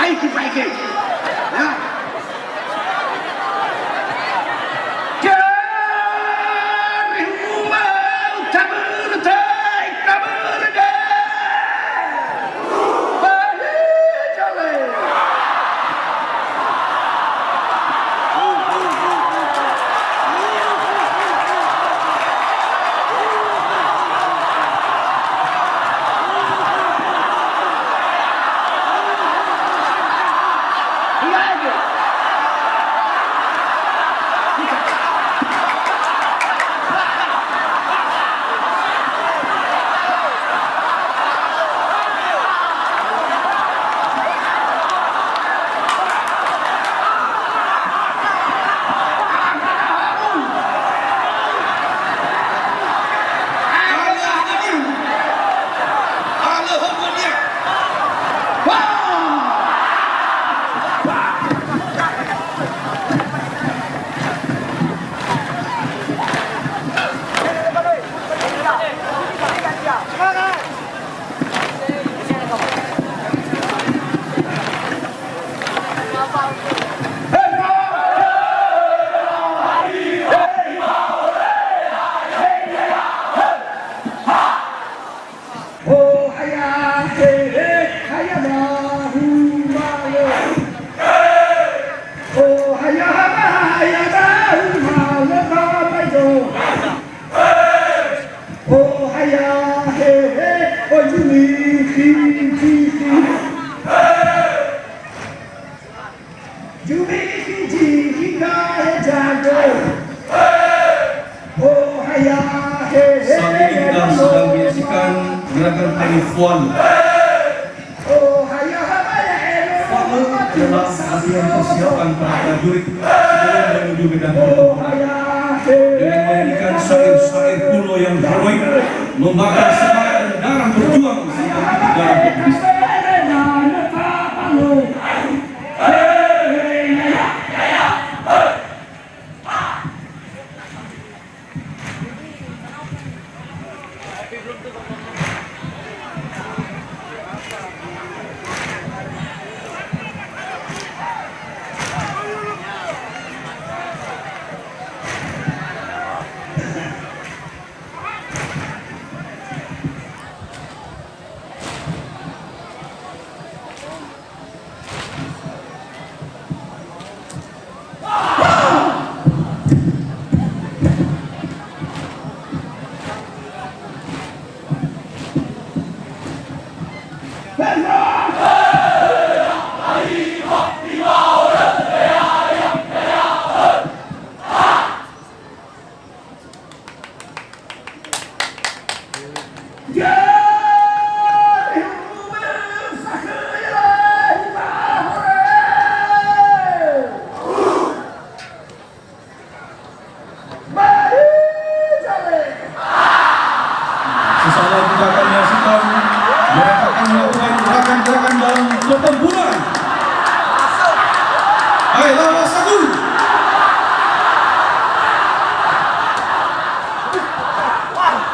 diperbaiki. Ya. Saat ini kita sedang menyaksikan gerakan Kearifan. Adalah latihan persiapan para prajurit sebelum menuju medan pertempuran dengan menyanyikan syair-syair kuno yang heroik, membakar semangat dan darah berjuang seperti dalam kompetisi. Sesaat kita akan menyaksikan mereka akan melakukan gerakan-gerakan dalam pertempuran. Ayo lawan satu.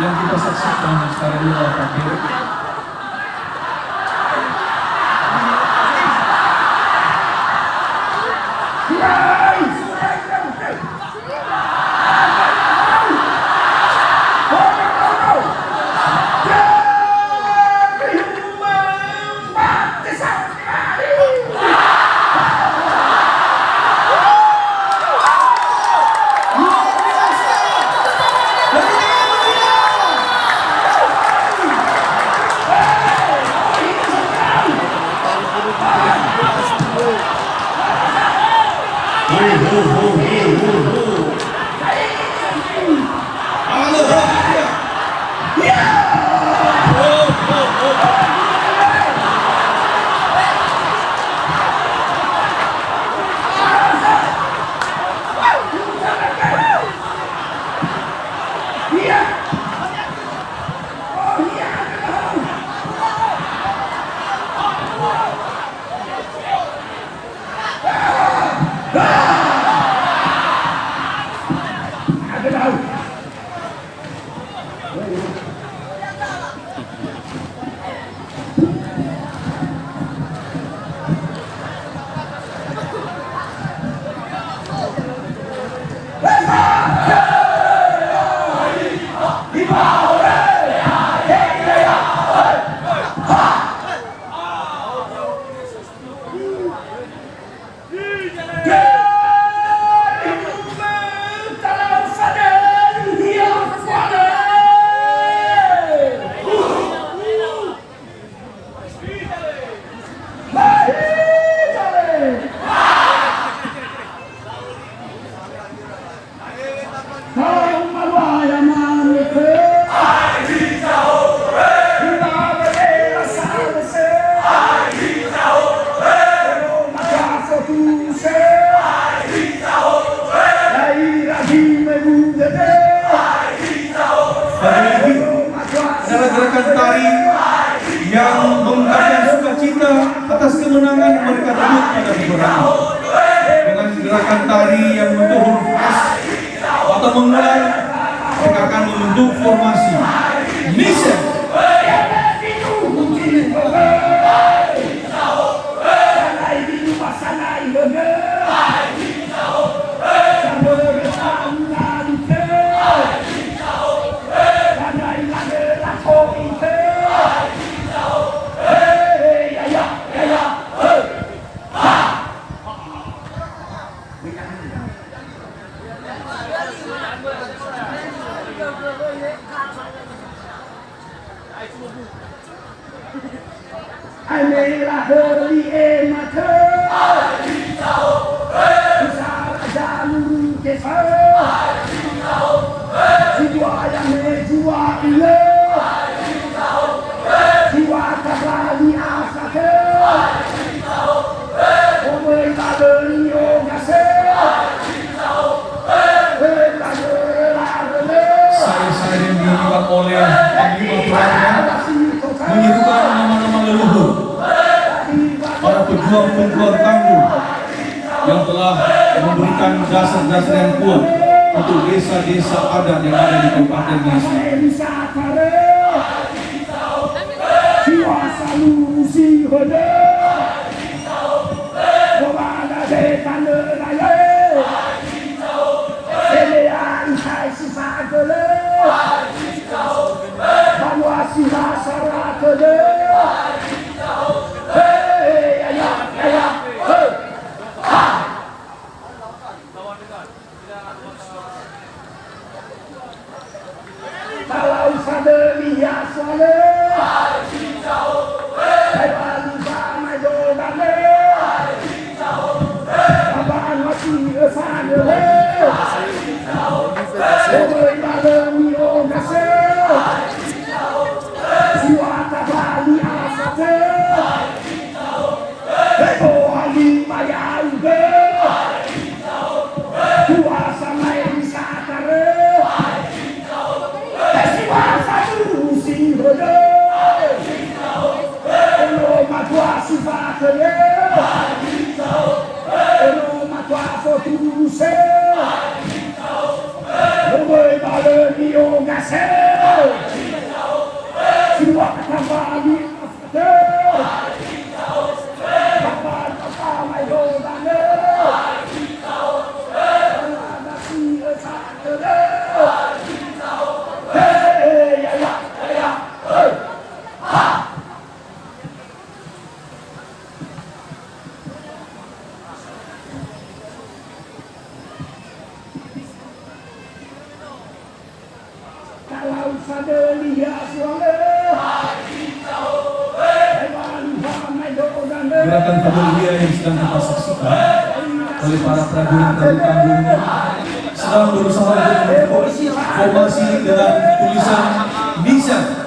Yang kita saksikan sekarang ini adalah takbir. Ela heli emate Usara jalur kesa Jiwa yang jiwa ile Jiwa terlali asate Omei laleni ogase Saya yang dilibat oleh Panglima Perangnya menyerukan nama-nama leluhur para pejuang-pejuang tangguh yang telah memberikan dasar-dasar yang kuat untuk desa-desa adat yang ada di Kabupaten Nias. Kalau sada lihat suara Hewan sama jodane Abang masih sana Omei laleni ogase Jiwa tabali asate Hebo hali mayauge Kuasa main sakare Kalau sada lihat suara Gerakan Budaya yang sedang kita saksikan oleh para prajurit dari tangguhnya sedang berusaha untuk membentuk formasi dengan tulisan bisa.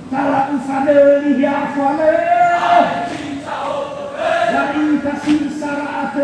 Kalau sada lihat suara dari kasih syarat